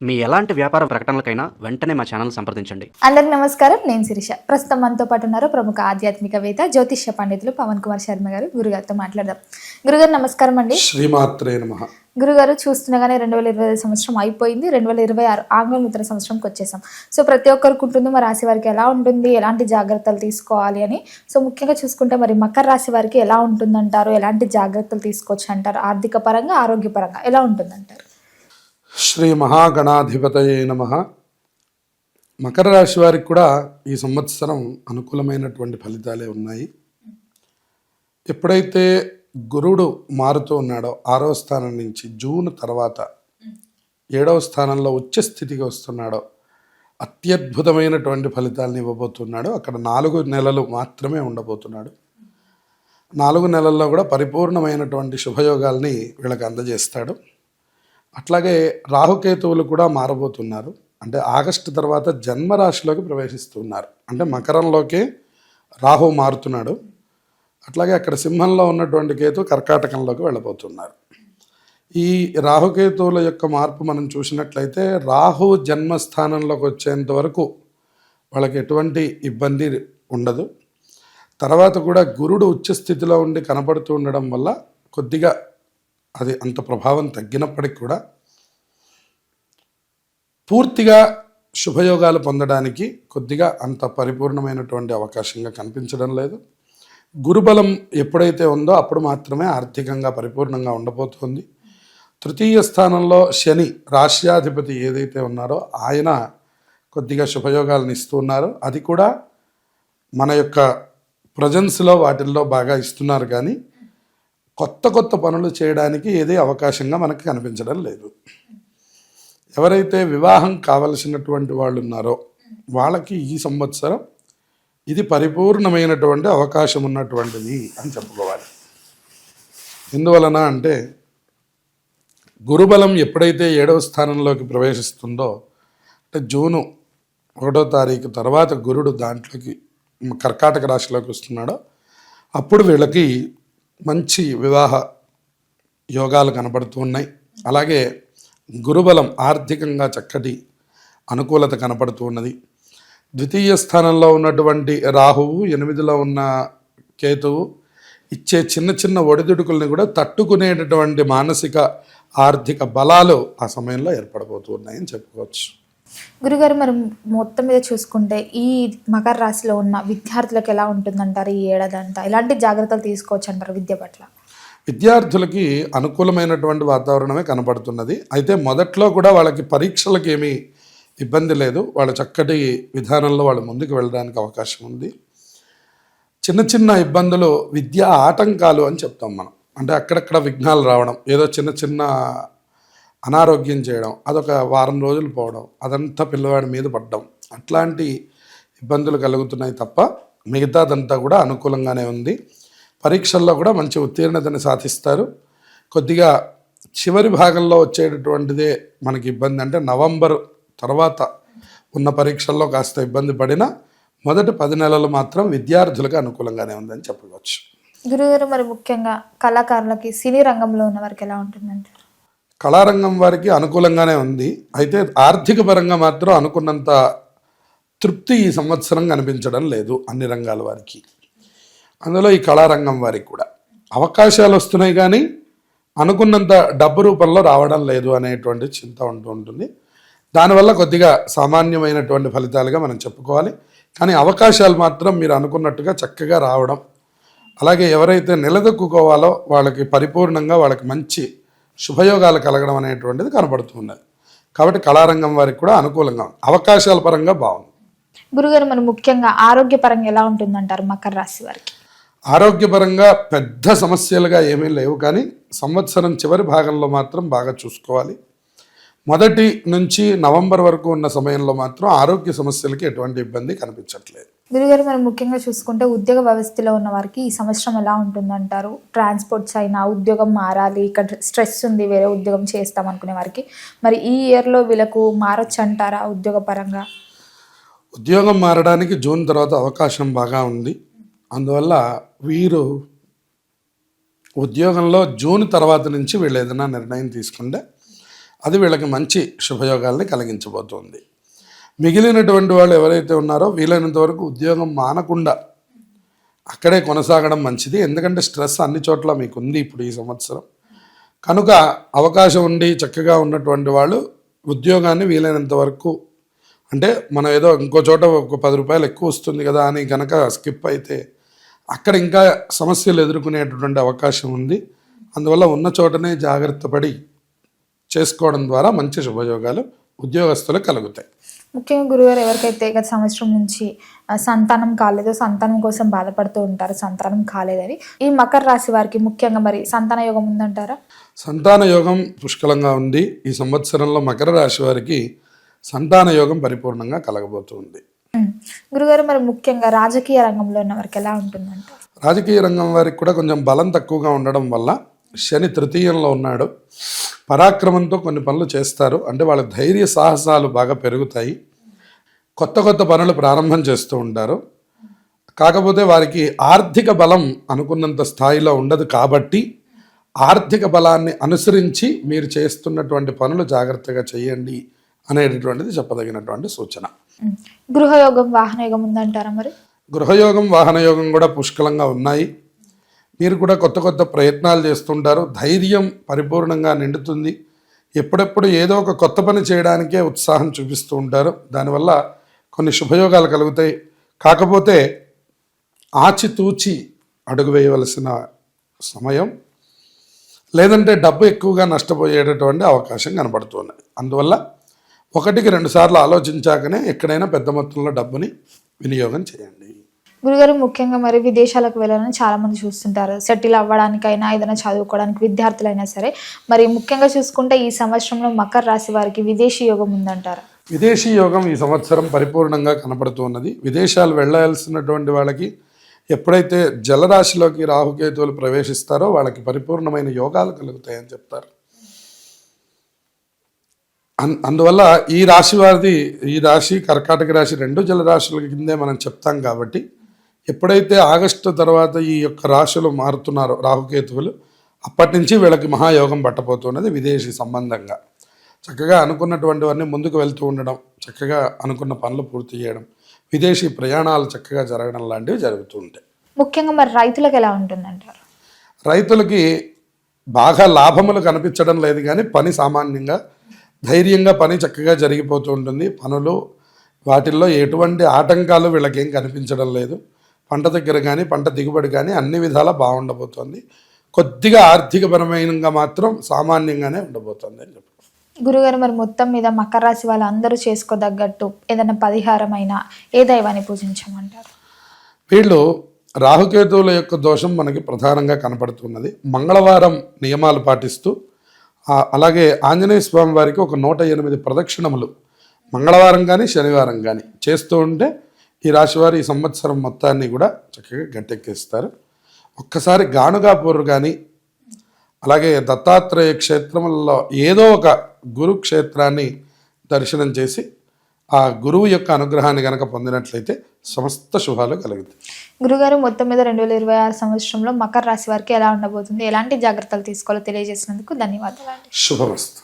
మీ ఎలాంటి వ్యాపార ప్రకటనలకైనా వెంటనే మా ఛానల్ సంప్రదించండి. అందరికి నమస్కారం. నేను శిరీష. ప్రస్తుతం మనతో పాటు ఉన్నారు ప్రముఖ ఆధ్యాత్మికవేత్త జ్యోతిష్య పండితులు పవన్ కుమార్ శర్మ గారు. గురుగారితో మాట్లాడదాం. గురుగారు నమస్కారం అండి. శ్రీమాత్రే నమః. గురుగారు, చూస్తుండగానే 2025 సంవత్సరం అయిపోయింది, 2026 ఆంగ్ల నూతన సంవత్సరంకి వచ్చేసాం. సో ప్రతి ఒక్కరికి ఉంటుంది, మరి రాశి వారికి ఎలా ఉంటుంది, ఎలాంటి జాగ్రత్తలు తీసుకోవాలి అని. సో ముఖ్యంగా చూసుకుంటే మరి మకర రాశి వారికి ఎలా ఉంటుందంటారు, ఎలాంటి జాగ్రత్తలు తీసుకోవచ్చు అంటారు, ఆర్థిక పరంగా ఆరోగ్యపరంగా ఎలా ఉంటుందంటారు? శ్రీ మహాగణాధిపతయే నమః. మకర రాశి వారికి కూడా ఈ సంవత్సరం అనుకూలమైనటువంటి ఫలితాలే ఉన్నాయి. ఎప్పుడైతే గురుడు మారుతూ ఉన్నాడో 6వ స్థానం నుంచి జూన్ తర్వాత 7వ స్థానంలో ఉచ్చ స్థితికి వస్తున్నాడో అత్యద్భుతమైనటువంటి ఫలితాలను ఇవ్వబోతున్నాడు. అక్కడ 4 నెలలు మాత్రమే ఉండబోతున్నాడు. 4 నెలల్లో కూడా పరిపూర్ణమైనటువంటి శుభయోగాల్ని వీళ్ళకి అందజేస్తాడు. అట్లాగే రాహుకేతువులు కూడా మారబోతున్నారు. అంటే ఆగస్టు తర్వాత జన్మరాశిలోకి ప్రవేశిస్తున్నారు. అంటే మకరంలోకే రాహు మారుతున్నాడు. అట్లాగే అక్కడ సింహంలో ఉన్నటువంటి కేతు కర్కాటకంలోకి వెళ్ళబోతున్నారు. ఈ రాహుకేతువుల యొక్క మార్పు మనం చూసినట్లయితే రాహు జన్మస్థానంలోకి వచ్చేంత వరకు వాళ్ళకి ఎటువంటి ఇబ్బంది ఉండదు. తర్వాత కూడా గురుడు ఉచ్చస్థితిలో ఉండి కనపడుతూ ఉండడం వల్ల కొద్దిగా అది అంత ప్రభావం తగ్గినప్పటికి కూడా పూర్తిగా శుభయోగాలు పొందడానికి కొద్దిగా అంత పరిపూర్ణమైనటువంటి అవకాశంగా కనిపించడం లేదు. గురుబలం ఎప్పుడైతే ఉందో అప్పుడు మాత్రమే ఆర్థికంగా పరిపూర్ణంగా ఉండబోతోంది. 3వ స్థానంలో శని రాశ్యాధిపతి ఏదైతే ఉన్నారో ఆయన కొద్దిగా శుభయోగాలను ఇస్తూ ఉన్నారు. అది కూడా మన యొక్క ప్రజెన్స్లో వాటిల్లో బాగా ఇస్తున్నారు, కానీ కొత్త పనులు చేయడానికి ఏదే అవకాశంగా మనకు కనిపించడం లేదు. ఎవరైతే వివాహం కావలసినటువంటి వాళ్ళు ఉన్నారో వాళ్ళకి ఈ సంవత్సరం ఇది పరిపూర్ణమైనటువంటి అవకాశం ఉన్నటువంటిది అని చెప్పుకోవాలి. ఎందువలన అంటే గురుబలం ఎప్పుడైతే 7వ స్థానంలోకి ప్రవేశిస్తుందో, అంటే జూను 1వ తారీఖు తర్వాత గురుడు దాంట్లోకి కర్కాటక రాశిలోకి వస్తున్నాడో అప్పుడు వీళ్ళకి మంచి వివాహ యోగాలు కనబడుతూ ఉన్నాయి. అలాగే గురుబలం ఆర్థికంగా చక్కటి అనుకూలత కనపడుతూ ఉన్నది. 2వ స్థానంలో ఉన్నటువంటి రాహువు 8లో ఉన్న కేతువు ఇచ్చే చిన్న ఒడిదుడుకుల్ని కూడా తట్టుకునేటటువంటి మానసిక ఆర్థిక బలాలు ఆ సమయంలో ఏర్పడబోతూ ఉన్నాయని చెప్పుకోవచ్చు. గురుగారు, మరి మొత్తం మీద చూసుకుంటే ఈ మకర రాశిలో ఉన్న విద్యార్థులకు ఎలా ఉంటుందంటారు ఈ ఏడాది అంతా? ఎలాంటి జాగ్రత్తలు తీసుకోవచ్చు అంటారు విద్య పట్ల? విద్యార్థులకి అనుకూలమైనటువంటి వాతావరణమే కనబడుతున్నది. అయితే మొదట్లో కూడా వాళ్ళకి పరీక్షలకు ఏమీ ఇబ్బంది లేదు. వాళ్ళ చక్కటి విధానంలో వాళ్ళు ముందుకు వెళ్ళడానికి అవకాశం ఉంది. చిన్న ఇబ్బందులు విద్యా ఆటంకాలు అని చెప్తాం మనం. అంటే అక్కడక్కడ విఘ్నాలు రావడం, ఏదో చిన్న అనారోగ్యం చేయడం, అదొక వారం రోజులు పోవడం, అదంతా పిల్లవాడి మీద పడడం, అట్లాంటి ఇబ్బందులు కలుగుతున్నాయి తప్ప మిగతాదంతా కూడా అనుకూలంగానే ఉంది. పరీక్షల్లో కూడా మంచి ఉత్తీర్ణతని సాధిస్తారు. కొద్దిగా చివరి భాగంలో వచ్చేటటువంటిదే మనకి ఇబ్బంది. అంటే నవంబర్ తర్వాత ఉన్న పరీక్షల్లో కాస్త ఇబ్బంది పడినా మొదటి 10 నెలలు మాత్రం విద్యార్థులకు అనుకూలంగానే ఉందని చెప్పవచ్చు. గురుగారు, మరి ముఖ్యంగా కళాకారులకి, సినీ రంగంలో ఉన్న వారికి ఎలా ఉంటుందంటే? కళారంగం వారికి అనుకూలంగానే ఉంది. అయితే ఆర్థిక పరంగా మాత్రం అనుకున్నంత తృప్తి ఈ సంవత్సరం కనిపించడం లేదు అన్ని రంగాల వారికి. అందులో ఈ కళారంగం వారికి కూడా అవకాశాలు వస్తున్నాయి, కానీ అనుకున్నంత డబ్బు రూపంలో రావడం లేదు అనేటువంటి చింత ఉంటూ ఉంటుంది. దానివల్ల కొద్దిగా సామాన్యమైనటువంటి ఫలితాలుగా మనం చెప్పుకోవాలి. కానీ అవకాశాలు మాత్రం మీరు అనుకున్నట్టుగా చక్కగా రావడం, అలాగే ఎవరైతే నిలదొక్కుకోవాలో వాళ్ళకి పరిపూర్ణంగా వాళ్ళకి మంచి శుభయోగాలు కలగడం అనేటువంటిది కనబడుతున్నది. కాబట్టి కళారంగం వారికి కూడా అనుకూలంగా అవకాశాల పరంగా బాగుంది. గురుగారు, మరి ముఖ్యంగా ఆరోగ్యపరంగా ఎలా ఉంటుందంటారు మకర రాశి వారికి? ఆరోగ్యపరంగా పెద్ద సమస్యలుగా ఏమీ లేవు, కానీ సంవత్సరం చివరి భాగంలో మాత్రం బాగా చూసుకోవాలి. మొదటి నుంచి నవంబర్ వరకు ఉన్న సమయంలో మాత్రం ఆరోగ్య సమస్యలకి ఎటువంటి ఇబ్బంది కనిపించట్లేదు. గురుగారు, మరి ముఖ్యంగా చూసుకుంటే ఉద్యోగ వ్యవస్థలో ఉన్న వారికి ఈ సంవత్సరం ఎలా ఉంటుందంటారు? ట్రాన్స్పోర్ట్స్ అయినా, ఉద్యోగం మారాలి, ఇక్కడ స్ట్రెస్ ఉంది, వేరే ఉద్యోగం చేస్తాం అనుకునే వారికి మరి ఈ ఇయర్లో వీళ్ళకు మారొచ్చు అంటారా ఉద్యోగ పరంగా? ఉద్యోగం మారడానికి జూన్ తర్వాత అవకాశం బాగా ఉంది. అందువల్ల వీరు ఉద్యోగంలో జూన్ తర్వాత నుంచి వీళ్ళు ఏదైనా నిర్ణయం తీసుకుంటే అది వీళ్ళకి మంచి శుభయోగాల్ని కలిగించబోతోంది. మిగిలినటువంటి వాళ్ళు ఎవరైతే ఉన్నారో వీలైనంత వరకు ఉద్యోగం మానకుండా అక్కడే కొనసాగడం మంచిది. ఎందుకంటే స్ట్రెస్ అన్ని చోట్ల మీకు ఉంది ఇప్పుడు ఈ సంవత్సరం. కనుక అవకాశం ఉండి చక్కగా ఉన్నటువంటి వాళ్ళు ఉద్యోగాన్ని వీలైనంత వరకు, అంటే మనం ఏదో ఇంకో చోట ఒక 10 రూపాయలు ఎక్కువ వస్తుంది కదా అని కనుక స్కిప్ అయితే అక్కడ ఇంకా సమస్యలు ఎదుర్కొనేటటువంటి అవకాశం ఉంది. అందువల్ల ఉన్న చోటనే జాగ్రత్త పడి చేసుకోవడం ద్వారా మంచి శుభయోగాలు ఉద్యోగస్తులకు కలుగుతాయి. ముఖ్యంగా గురుగారు ఎవరికైతే గత సంవత్సరం నుంచి సంతానం కాలేదో, సంతానం కోసం బాధపడుతూ ఉంటారు, సంతానం కాలేదని, ఈ మకర రాశి వారికి ముఖ్యంగా మరి సంతాన యోగం ఉందంటారా? సంతాన యోగం పుష్కలంగా ఉంది. ఈ సంవత్సరంలో మకర రాశి వారికి సంతాన యోగం పరిపూర్ణంగా కలగబోతుంది. గురుగారు మరి ముఖ్యంగా రాజకీయ రంగంలో ఉన్న వారికి ఎలా ఉంటుందంటారు? రాజకీయ రంగం వారికి కూడా కొంచెం బలం తక్కువగా ఉండడం వల్ల శని తృతీయంలో ఉన్నాడు. పరాక్రమంతో కొన్ని పనులు చేస్తారు. అంటే వాళ్ళ ధైర్య సాహసాలు బాగా పెరుగుతాయి. కొత్త కొత్త పనులు ప్రారంభం చేస్తూ ఉంటారు. కాకపోతే వారికి ఆర్థిక బలం అనుకున్నంత స్థాయిలో ఉండదు. కాబట్టి ఆర్థిక బలాన్ని అనుసరించి మీరు చేస్తున్నటువంటి పనులు జాగ్రత్తగా చేయండి అనేటటువంటిది చెప్పదగినటువంటి సూచన. గృహయోగం, వాహనయోగం ఉందంటారా మరి? గృహయోగం, వాహనయోగం కూడా పుష్కలంగా ఉన్నాయి. మీరు కూడా కొత్త కొత్త ప్రయత్నాలు చేస్తుంటారు. ధైర్యం పరిపూర్ణంగా నిండుతుంది. ఎప్పుడెప్పుడు ఏదో ఒక కొత్త పని చేయడానికే ఉత్సాహం చూపిస్తూ ఉంటారు. దానివల్ల కొన్ని శుభయోగాలు కలుగుతాయి. కాకపోతే ఆచితూచి అడుగు వేయవలసిన సమయం, లేదంటే డబ్బు ఎక్కువగా నష్టపోయేటటువంటి అవకాశం కనబడుతుంది. అందువల్ల 1-2 సార్లు ఆలోచించాకనే ఎక్కడైనా పెద్ద మొత్తంలో డబ్బుని వినియోగం చేయండి. గురుగారు ముఖ్యంగా మరి విదేశాలకు వెళ్ళాలని చాలా మంది చూస్తుంటారు. సెటిల్ అవ్వడానికైనా, ఏదైనా చదువుకోవడానికి, విద్యార్థులైనా సరే. మరి ముఖ్యంగా చూసుకుంటే ఈ సంవత్సరంలో మకర రాశి వారికి విదేశీ యోగం ఉందంటారా? విదేశీ యోగం ఈ సంవత్సరం పరిపూర్ణంగా కనపడుతున్నది. విదేశాలు వెళ్ళాల్సినటువంటి వాళ్ళకి ఎప్పుడైతే జలరాశిలోకి రాహుకేతువులు ప్రవేశిస్తారో వాళ్ళకి పరిపూర్ణమైన యోగాలు కలుగుతాయని చెప్తారు. అందువల్ల ఈ రాశి వారిది, ఈ రాశి కర్కాటక రాశి 2 జలరాశుల కిందే మనం చెప్తాం. కాబట్టి ఎప్పుడైతే ఆగస్టు తర్వాత ఈ యొక్క రాశులు మారుతున్నారో రాహుకేతువులు, అప్పటి నుంచి వీళ్ళకి మహాయోగం పట్టబోతున్నది. విదేశీ సంబంధంగా చక్కగా అనుకున్నటువంటివన్నీ ముందుకు వెళ్తూ ఉండడం, చక్కగా అనుకున్న పనులు పూర్తి చేయడం, విదేశీ ప్రయాణాలు చక్కగా జరగడం లాంటివి జరుగుతూ ఉంటాయి. ముఖ్యంగా మరి రైతులకు ఎలా ఉంటుందంటారు? రైతులకి బాగా లాభములు కనిపించడం లేదు, కానీ పని సామాన్యంగా ధైర్యంగా పని చక్కగా జరిగిపోతూ ఉంటుంది. పనులు వాటిల్లో ఎటువంటి ఆటంకాలు వీళ్ళకేం కనిపించడం లేదు. పంట దగ్గర కానీ, పంట దిగుబడి కానీ అన్ని విధాలా బాగుండబోతోంది. కొద్దిగా ఆర్థికపరమైనగా మాత్రం సామాన్యంగానే ఉండబోతోంది అని చెప్పి. గురుగారు మరి మొత్తం మీద మకర రాశి వాళ్ళందరూ చేసుకోదగ్గట్టు ఏదైనా పరిహారమైనా ఏ దైవాన్ని పూజించమంటారు? వీళ్ళు రాహుకేతువుల యొక్క దోషం మనకి ప్రధానంగా కనపడుతున్నది. మంగళవారం నియమాలు పాటిస్తూ, అలాగే ఆంజనేయ స్వామి వారికి ఒక 108 ప్రదక్షిణములు మంగళవారం కానీ శనివారం కానీ చేస్తూ ఉంటే ఈ రాశివారు ఈ సంవత్సరం మొత్తాన్ని కూడా చక్కగా గట్టెక్కిస్తారు. ఒక్కసారి గానుగాపూర్ కానీ, అలాగే దత్తాత్రేయ క్షేత్రములలో ఏదో ఒక గురు క్షేత్రాన్ని దర్శనం చేసి ఆ గురువు యొక్క అనుగ్రహాన్ని కనుక పొందినట్లయితే సమస్త శుభాలు కలుగుతాయి. గురుగారు మొత్తం మీద 2026 సంవత్సరంలో మకర రాశి వారికి ఎలా ఉండబోతుంది, ఎలాంటి జాగ్రత్తలు తీసుకోవాలో తెలియజేసినందుకు ధన్యవాదాలు. శుభమస్తు.